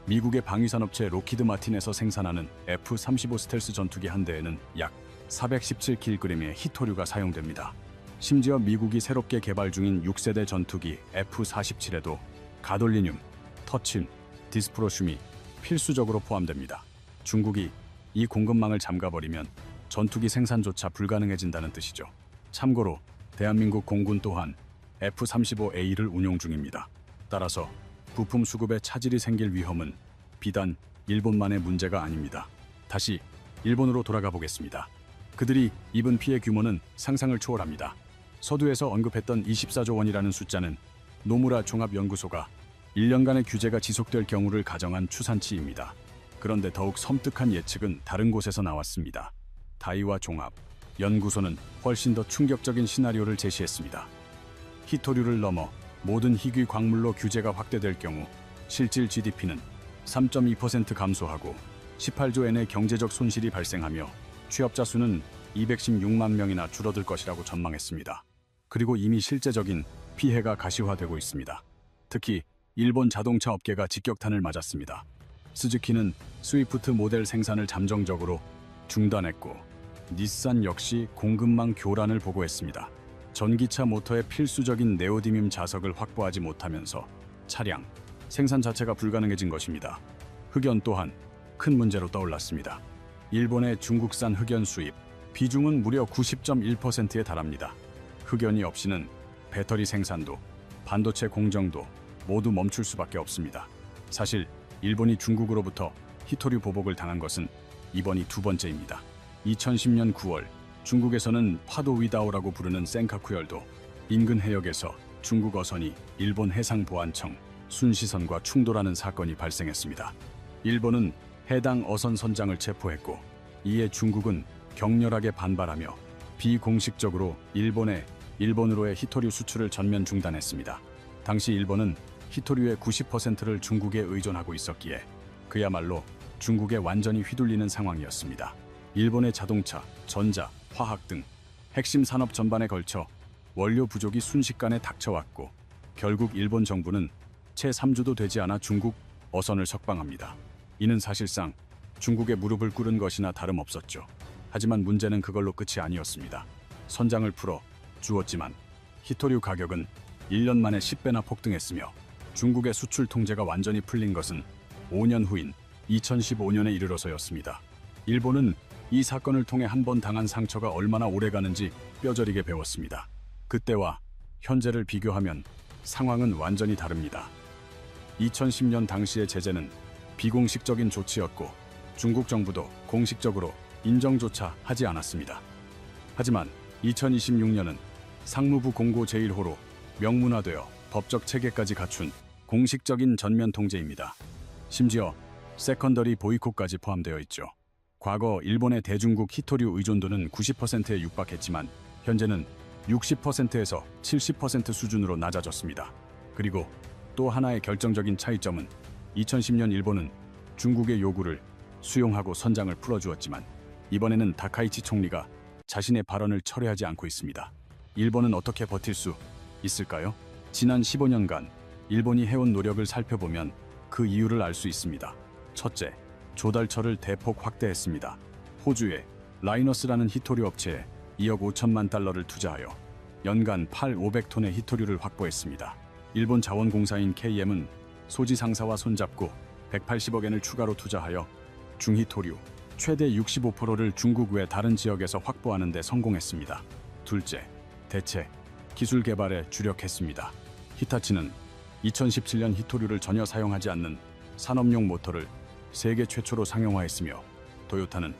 미국의 방위산업체 로키드 마틴에서 생산하는 F-35 스텔스 전투기 한 대에는 약 417kg의 히토류가 사용됩니다. 심지어 미국이 새롭게 개발 중인 6세대 전투기 F-47에도 가돌리늄, 터친, 디스프로슘이 필수적으로 포함됩니다. 중국이 이 공급망을 잠가버리면 전투기 생산조차 불가능해진다는 뜻이죠. 참고로 대한민국 공군 또한 F-35A를 운용 중입니다. 따라서 부품 수급에 차질이 생길 위험은 비단 일본만의 문제가 아닙니다. 다시 일본으로 돌아가 보겠습니다. 그들이 입은 피해 규모는 상상을 초월합니다. 서두에서 언급했던 24조 원이라는 숫자는 노무라 종합연구소가 1년간의 규제가 지속될 경우를 가정한 추산치입니다. 그런데 더욱 섬뜩한 예측은 다른 곳에서 나왔습니다. 다이와 종합 연구소는 훨씬 더 충격적인 시나리오를 제시했습니다. 히토류를 넘어 모든 희귀 광물로 규제가 확대될 경우 실질 GDP는 3.2% 감소하고 18조 엔의 경제적 손실이 발생하며 취업자 수는 216만 명이나 줄어들 것이라고 전망했습니다. 그리고 이미 실제적인 피해가 가시화되고 있습니다. 특히 일본 자동차 업계가 직격탄을 맞았습니다. 스즈키는 스위프트 모델 생산을 잠정적으로 중단했고 닛산 역시 공급망 교란을 보고했습니다. 전기차 모터의 필수적인 네오디뮴 자석을 확보하지 못하면서 차량 생산 자체가 불가능해진 것입니다. 흑연 또한 큰 문제로 떠올랐습니다. 일본의 중국산 흑연 수입 비중은 무려 90.1%에 달합니다. 흑연이 없이는 배터리 생산도 반도체 공정도 모두 멈출 수밖에 없습니다. 사실 일본이 중국으로부터 히토류 보복을 당한 것은 이번이 두 번째입니다. 2010년 9월 중국에서는 파도 위다오라고 부르는 센카쿠열도 인근 해역에서 중국 어선이 일본 해상보안청 순시선과 충돌하는 사건이 발생했습니다. 일본은 해당 어선 선장을 체포했고 이에 중국은 격렬하게 반발하며 비공식적으로 일본으로의 히토류 수출을 전면 중단했습니다. 당시 일본은 히토류의 90%를 중국에 의존하고 있었기에 그야말로 중국에 완전히 휘둘리는 상황이었습니다. 일본의 자동차, 전자, 화학 등 핵심 산업 전반에 걸쳐 원료 부족이 순식간에 닥쳐왔고 결국 일본 정부는 채 3주도 되지 않아 중국 어선을 석방합니다. 이는 사실상 중국에 무릎을 꿇은 것이나 다름없었죠. 하지만 문제는 그걸로 끝이 아니었습니다. 선장을 풀어 주었지만 히토류 가격은 1년 만에 10배나 폭등했으며 중국의 수출 통제가 완전히 풀린 것은 5년 후인 2015년에 이르러서였습니다. 일본은 이 사건을 통해 한 번 당한 상처가 얼마나 오래가는지 뼈저리게 배웠습니다. 그때와 현재를 비교하면 상황은 완전히 다릅니다. 2010년 당시의 제재는 비공식적인 조치였고 중국 정부도 공식적으로 인정조차 하지 않았습니다. 하지만 2026년은 상무부 공고 제1호로 명문화되어 법적 체계까지 갖춘 공식적인 전면 통제입니다. 심지어 세컨더리 보이콧까지 포함되어 있죠. 과거 일본의 대중국 히토류 의존도는 90%에 육박했지만 현재는 60%에서 70% 수준으로 낮아졌습니다. 그리고 또 하나의 결정적인 차이점은 2010년 일본은 중국의 요구를 수용하고 선장을 풀어주었지만 이번에는 다카이치 총리가 자신의 발언을 철회하지 않고 있습니다. 일본은 어떻게 버틸 수 있을까요? 지난 15년간 일본이 해온 노력을 살펴보면 그 이유를 알 수 있습니다. 첫째, 조달처를 대폭 확대했습니다. 호주의 라이너스라는 히토류 업체에 2억 5천만 달러를 투자하여 연간 500톤의 히토류를 확보했습니다. 일본 자원공사인 KM은 소지 상사와 손잡고 180억 엔을 추가로 투자하여 중히토류 최대 65%를 중국 외 다른 지역에서 확보하는 데 성공했습니다. 둘째, 대체 기술 개발에 주력했습니다. 히타치는 2017년 히토류를 전혀 사용하지 않는 산업용 모터를 세계 최초로 상용화했으며 도요타는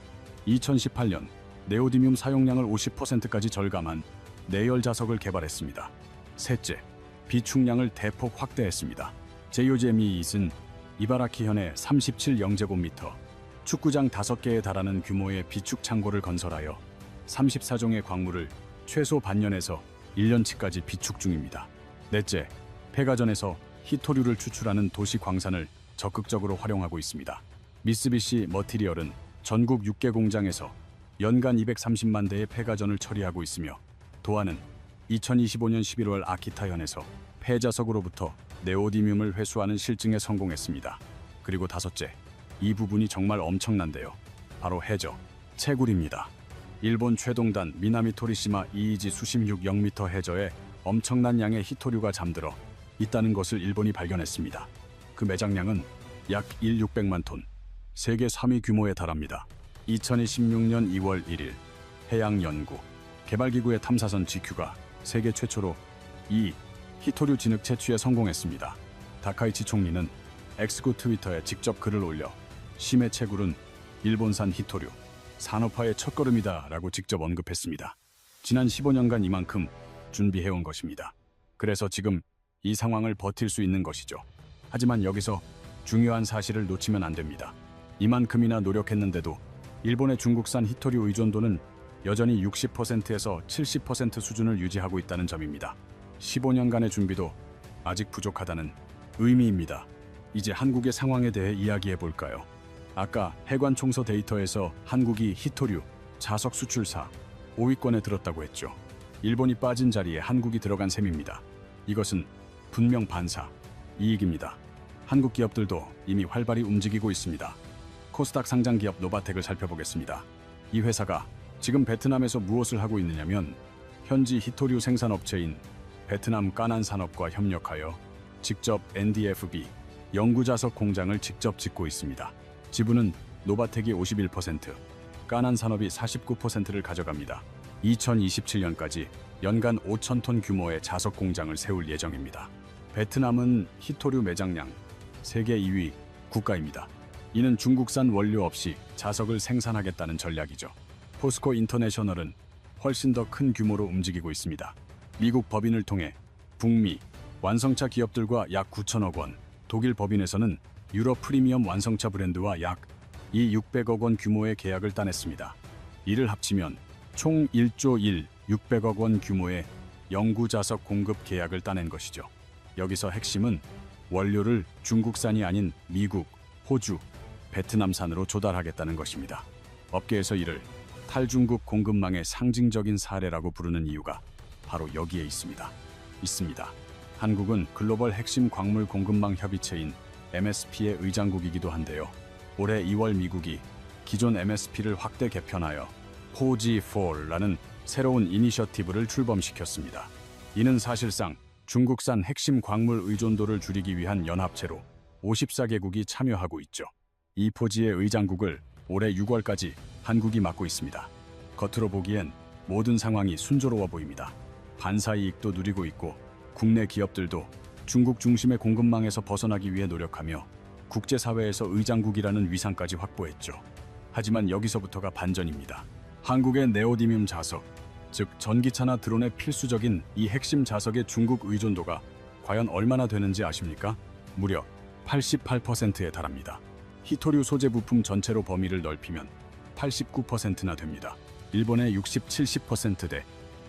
2018년 네오디뮴 사용량을 50%까지 절감한 내열 자석을 개발했습니다. 셋째, 비축량을 대폭 확대했습니다. JOGME잇은 이바라키현에 37영제곱미터, 축구장 5개에 달하는 규모의 비축 창고를 건설하여 34종의 광물을 최소 반년에서 1년치까지 비축 중입니다. 넷째, 폐가전에서 히토류를 추출하는 도시 광산을 적극적으로 활용하고 있습니다. 미쓰비시 머티리얼은 전국 6개 공장에서 연간 230만 대의 폐가전을 처리하고 있으며 도하는 2025년 11월 아키타현에서 폐자석으로부터 네오디뮴을 회수하는 실증에 성공했습니다. 그리고 다섯째, 이 부분이 정말 엄청난데요. 바로 해저, 채굴입니다. 일본 최동단 미나미토리시마 이이지 수심 6,000m 해저에 엄청난 양의 히토류가 잠들어 있다는 것을 일본이 발견했습니다. 그 매장량은 약 1,600만 톤, 세계 3위 규모에 달합니다. 2016년 2월 1일 해양연구 개발기구의 탐사선 GQ가 세계 최초로 이 히토류 진흙 채취에 성공했습니다. 다카이치 총리는 X구 트위터에 직접 글을 올려 심해 채굴은 일본산 히토류 산업화의 첫걸음이다 라고 직접 언급했습니다. 지난 15년간 이만큼 준비해온 것입니다. 그래서 지금 이 상황을 버틸 수 있는 것이죠. 하지만 여기서 중요한 사실을 놓치면 안 됩니다. 이만큼이나 노력했는데도 일본의 중국산 히토류 의존도는 여전히 60%에서 70% 수준을 유지하고 있다는 점입니다. 15년간의 준비도 아직 부족하다는 의미입니다. 이제 한국의 상황에 대해 이야기해 볼까요? 아까 해관 총서 데이터에서 한국이 히토류 자석 수출사 5위권에 들었다고 했죠. 일본이 빠진 자리에 한국이 들어간 셈입니다. 이것은 분명 반사 이익입니다. 한국 기업들도 이미 활발히 움직이고 있습니다. 코스닥 상장 기업 노바텍을 살펴보겠습니다. 이 회사가 지금 베트남에서 무엇을 하고 있느냐면 현지 히토류 생산업체인 베트남 까난산업과 협력하여 직접 NDFB 영구자석 공장을 직접 짓고 있습니다. 지분은 노바텍이 51%, 까난산업이 49%를 가져갑니다. 2027년까지 연간 5,000톤 규모의 자석 공장을 세울 예정입니다. 베트남은 히토류 매장량 세계 2위 국가입니다. 이는 중국산 원료 없이 자석을 생산하겠다는 전략이죠. 포스코 인터내셔널은 훨씬 더 큰 규모로 움직이고 있습니다. 미국 법인을 통해 북미 완성차 기업들과 약 9천억 원, 독일 법인에서는 유럽 프리미엄 완성차 브랜드와 약 600억 원 규모의 계약을 따냈습니다. 이를 합치면 총 1조 600억 원 규모의 영구자석 공급 계약을 따낸 것이죠. 여기서 핵심은 원료를 중국산이 아닌 미국, 호주, 베트남산으로 조달하겠다는 것입니다. 업계에서 이를 탈중국 공급망의 상징적인 사례라고 부르는 이유가 바로 여기에 있습니다. 한국은 글로벌 핵심 광물 공급망 협의체인 MSP의 의장국이기도 한데요. 올해 2월 미국이 기존 MSP를 확대 개편하여 4G4라는 새로운 이니셔티브를 출범시켰습니다. 이는 사실상 중국산 핵심 광물 의존도를 줄이기 위한 연합체로 54개국이 참여하고 있죠. 이 4G의 의장국을 올해 6월까지 한국이 맡고 있습니다. 겉으로 보기엔 모든 상황이 순조로워 보입니다. 반사 이익도 누리고 있고 국내 기업들도 중국 중심의 공급망에서 벗어나기 위해 노력하며 국제사회에서 의장국이라는 위상까지 확보했죠. 하지만 여기서부터가 반전입니다. 한국의 네오디뮴 자석, 즉 전기차나 드론에 필수적인 이 핵심 자석의 중국 의존도가 과연 얼마나 되는지 아십니까? 무려 88%에 달합니다. 히토류 소재 부품 전체로 범위를 넓히면 89%나 됩니다. 일본의 60, 70%대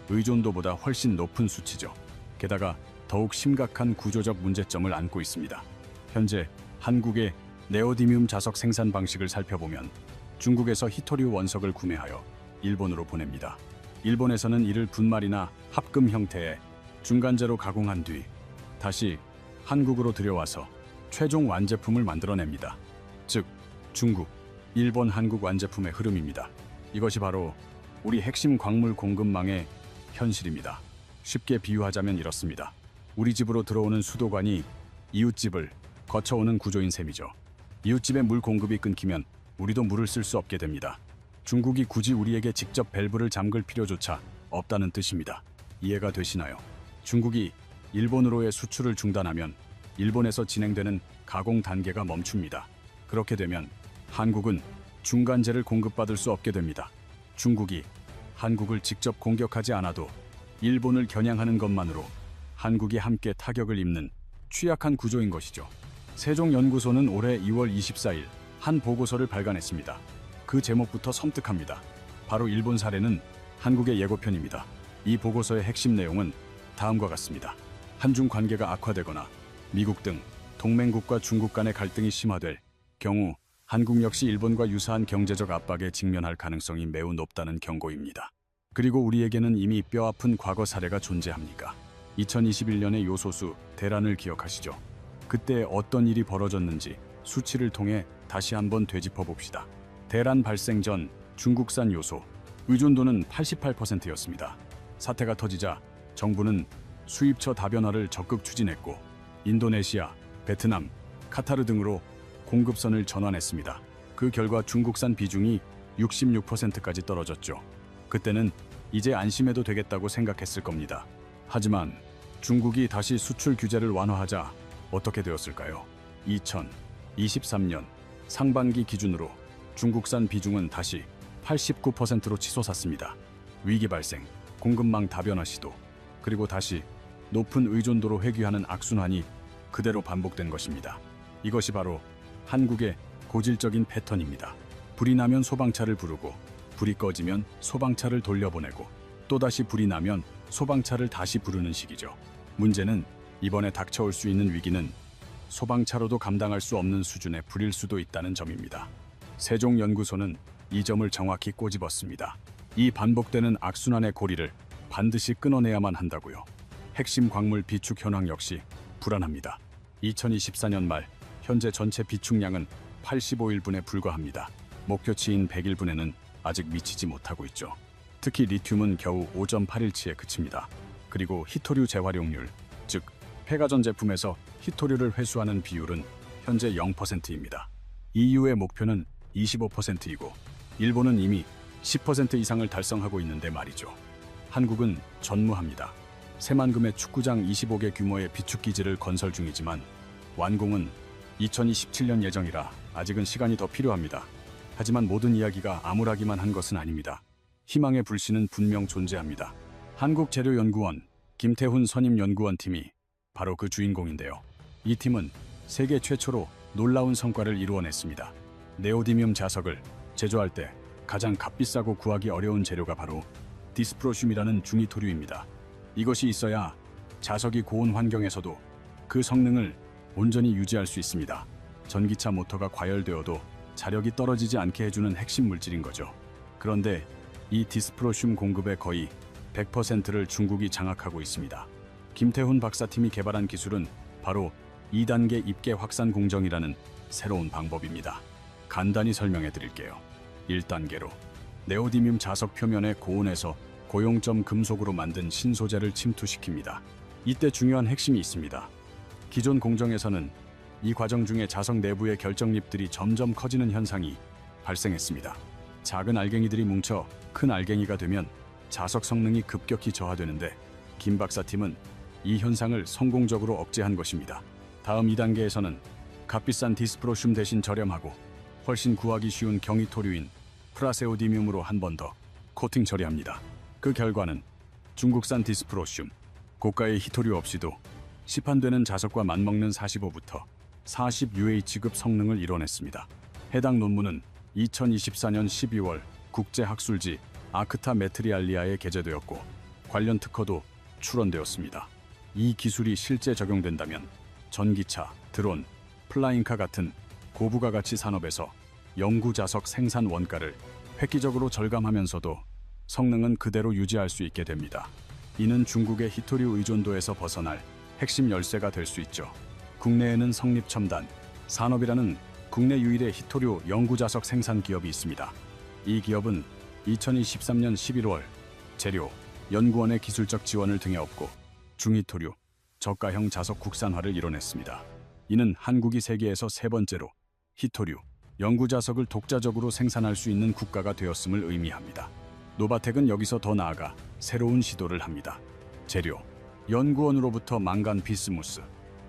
의존도보다 훨씬 높은 수치죠. 게다가 더욱 심각한 구조적 문제점을 안고 있습니다. 현재 한국의 네오디뮴 자석 생산 방식을 살펴보면 중국에서 히토류 원석을 구매하여 일본으로 보냅니다. 일본에서는 이를 분말이나 합금 형태의 중간재로 가공한 뒤 다시 한국으로 들여와서 최종 완제품을 만들어냅니다. 즉 중국, 일본, 한국 완제품의 흐름입니다. 이것이 바로 우리 핵심 광물 공급망의 현실입니다. 쉽게 비유하자면 이렇습니다. 우리 집으로 들어오는 수도관이 이웃집을 거쳐오는 구조인 셈이죠. 이웃집의 물 공급이 끊기면 우리도 물을 쓸 수 없게 됩니다. 중국이 굳이 우리에게 직접 밸브를 잠글 필요조차 없다는 뜻입니다. 이해가 되시나요? 중국이 일본으로의 수출을 중단하면 일본에서 진행되는 가공 단계가 멈춥니다. 그렇게 되면 한국은 중간재를 공급받을 수 없게 됩니다. 중국이 한국을 직접 공격하지 않아도 일본을 겨냥하는 것만으로 한국이 함께 타격을 입는 취약한 구조인 것이죠. 세종연구소는 올해 2월 24일 한 보고서를 발간했습니다. 그 제목부터 섬뜩합니다. 바로 일본 사례는 한국의 예고편입니다. 이 보고서의 핵심 내용은 다음과 같습니다. 한중 관계가 악화되거나 미국 등 동맹국과 중국 간의 갈등이 심화될 경우 한국 역시 일본과 유사한 경제적 압박에 직면할 가능성이 매우 높다는 경고입니다. 그리고 우리에게는 이미 뼈아픈 과거 사례가 존재합니까? 2021년의 요소수 대란을 기억하시죠? 그때 어떤 일이 벌어졌는지 수치를 통해 다시 한번 되짚어 봅시다. 대란 발생 전 중국산 요소 의존도는 88%였습니다. 사태가 터지자 정부는 수입처 다변화를 적극 추진했고 인도네시아, 베트남, 카타르 등으로 공급선을 전환했습니다. 그 결과 중국산 비중이 66%까지 떨어졌죠. 그때는 이제 안심해도 되겠다고 생각했을 겁니다. 하지만 중국이 다시 수출 규제를 완화하자 어떻게 되었을까요? 2023년 상반기 기준으로 중국산 비중은 다시 89%로 치솟았습니다. 위기 발생, 공급망 다변화 시도, 그리고 다시 높은 의존도로 회귀하는 악순환이 그대로 반복된 것입니다. 이것이 바로 한국의 고질적인 패턴입니다. 불이 나면 소방차를 부르고 불이 꺼지면 소방차를 돌려보내고 또다시 불이 나면 소방차를 다시 부르는 식이죠. 문제는 이번에 닥쳐올 수 있는 위기는 소방차로도 감당할 수 없는 수준의 불일 수도 있다는 점입니다. 세종연구소는 이 점을 정확히 꼬집었습니다. 이 반복되는 악순환의 고리를 반드시 끊어내야만 한다고요. 핵심 광물 비축 현황 역시 불안합니다. 2024년 말 현재 전체 비축량은 85일분에 불과합니다. 목표치인 100일분에는 아직 미치지 못하고 있죠. 특히 리튬은 겨우 5.8일치에 그칩니다. 그리고 히토류 재활용률, 즉 폐가전 제품에서 히토류를 회수하는 비율은 현재 0%입니다. EU의 목표는 25%이고 일본은 이미 10% 이상을 달성하고 있는데 말이죠. 한국은 전무합니다. 새만금의 축구장 25개 규모의 비축기지를 건설 중이지만 완공은 2027년 예정이라 아직은 시간이 더 필요합니다. 하지만 모든 이야기가 암울하기만 한 것은 아닙니다. 희망의 불씨는 분명 존재합니다. 한국재료연구원 김태훈 선임연구원 팀이 바로 그 주인공인데요. 이 팀은 세계 최초로 놀라운 성과를 이루어냈습니다. 네오디뮴 자석을 제조할 때 가장 값비싸고 구하기 어려운 재료가 바로 디스프로슘이라는 중히토류입니다. 이것이 있어야 자석이 고온 환경에서도 그 성능을 온전히 유지할 수 있습니다. 전기차 모터가 과열되어도 자력이 떨어지지 않게 해주는 핵심 물질인 거죠. 그런데 이 디스프로슘 공급의 거의 100%를 중국이 장악하고 있습니다. 김태훈 박사팀이 개발한 기술은 바로 2단계 입계 확산 공정이라는 새로운 방법입니다. 간단히 설명해 드릴게요. 1단계로 네오디뮴 자석 표면에 고온에서 고용점 금속으로 만든 신소재를 침투시킵니다. 이때 중요한 핵심이 있습니다. 기존 공정에서는 이 과정 중에 자석 내부의 결정립들이 점점 커지는 현상이 발생했습니다. 작은 알갱이들이 뭉쳐 큰 알갱이가 되면 자석 성능이 급격히 저하되는데 김 박사팀은 이 현상을 성공적으로 억제한 것입니다. 다음 2단계에서는 값비싼 디스프로슘 대신 저렴하고 훨씬 구하기 쉬운 경히토류인 프라세오디뮴으로 한 번 더 코팅 처리합니다. 그 결과는 중국산 디스프로슘, 고가의 히토류 없이도 시판되는 자석과 맞먹는 45부터 40UH급 성능을 이뤄냈습니다. 해당 논문은 2024년 12월 국제학술지 아크타 메트리알리아에 게재되었고 관련 특허도 출원되었습니다. 이 기술이 실제 적용된다면 전기차, 드론, 플라잉카 같은 고부가 가치 산업에서 영구 자석 생산 원가를 획기적으로 절감하면서도 성능은 그대로 유지할 수 있게 됩니다. 이는 중국의 히토류 의존도에서 벗어날 핵심 열쇠가 될 수 있죠. 국내에는 성립첨단 산업이라는 국내 유일의 히토류 영구자석 생산 기업이 있습니다. 이 기업은 2023년 11월 재료, 연구원의 기술적 지원을 등에 업고 중히토류, 저가형 자석 국산화를 이뤄냈습니다. 이는 한국이 세계에서 세 번째로 히토류, 영구자석을 독자적으로 생산할 수 있는 국가가 되었음을 의미합니다. 노바텍은 여기서 더 나아가 새로운 시도를 합니다. 재료, 연구원으로부터 망간 비스무스,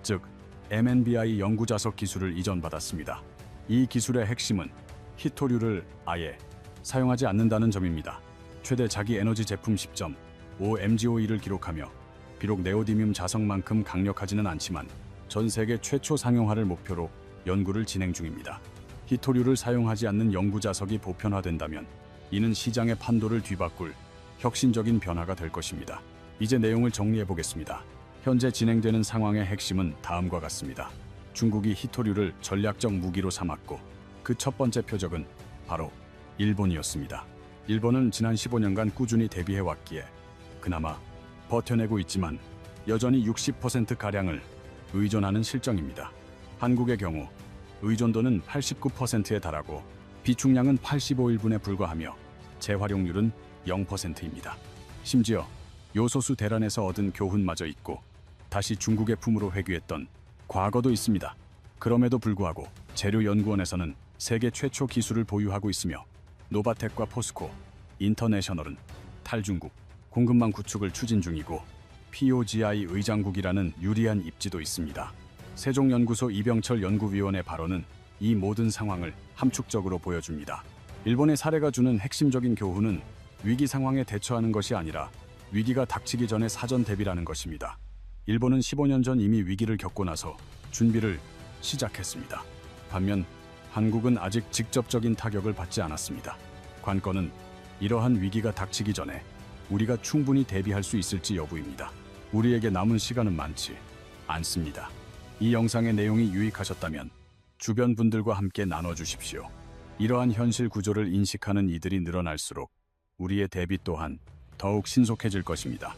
즉 MNBI 영구자석 기술을 이전받았습니다. 이 기술의 핵심은 히토류를 아예 사용하지 않는다는 점입니다. 최대 자기 에너지 제품 10.5 mgOE를 기록하며 비록 네오디뮴 자석만큼 강력하지는 않지만 전 세계 최초 상용화를 목표로 연구를 진행 중입니다. 히토류를 사용하지 않는 영구자석이 보편화된다면 이는 시장의 판도를 뒤바꿀 혁신적인 변화가 될 것입니다. 이제 내용을 정리해 보겠습니다. 현재 진행되는 상황의 핵심은 다음과 같습니다. 중국이 히토류를 전략적 무기로 삼았고 그 첫 번째 표적은 바로 일본이었습니다. 일본은 지난 15년간 꾸준히 대비해 왔기에 그나마 버텨내고 있지만 여전히 60%가량을 의존하는 실정입니다. 한국의 경우 의존도는 89%에 달하고 비축량은 85일분에 불과하며 재활용률은 0%입니다. 심지어 요소수 대란에서 얻은 교훈마저 있고 다시 중국의 품으로 회귀했던 과거도 있습니다. 그럼에도 불구하고 재료연구원에서는 세계 최초 기술을 보유하고 있으며 노바텍과 포스코, 인터내셔널은 탈중국 공급망 구축을 추진 중이고 POGI 의장국이라는 유리한 입지도 있습니다. 세종연구소 이병철 연구위원의 발언은 이 모든 상황을 함축적으로 보여줍니다. 일본의 사례가 주는 핵심적인 교훈은 위기 상황에 대처하는 것이 아니라 위기가 닥치기 전에 사전 대비라는 것입니다. 일본은 15년 전 이미 위기를 겪고 나서 준비를 시작했습니다. 반면 한국은 아직 직접적인 타격을 받지 않았습니다. 관건은 이러한 위기가 닥치기 전에 우리가 충분히 대비할 수 있을지 여부입니다. 우리에게 남은 시간은 많지 않습니다. 이 영상의 내용이 유익하셨다면 주변 분들과 함께 나눠주십시오. 이러한 현실 구조를 인식하는 이들이 늘어날수록 우리의 대비 또한 더욱 신속해질 것입니다.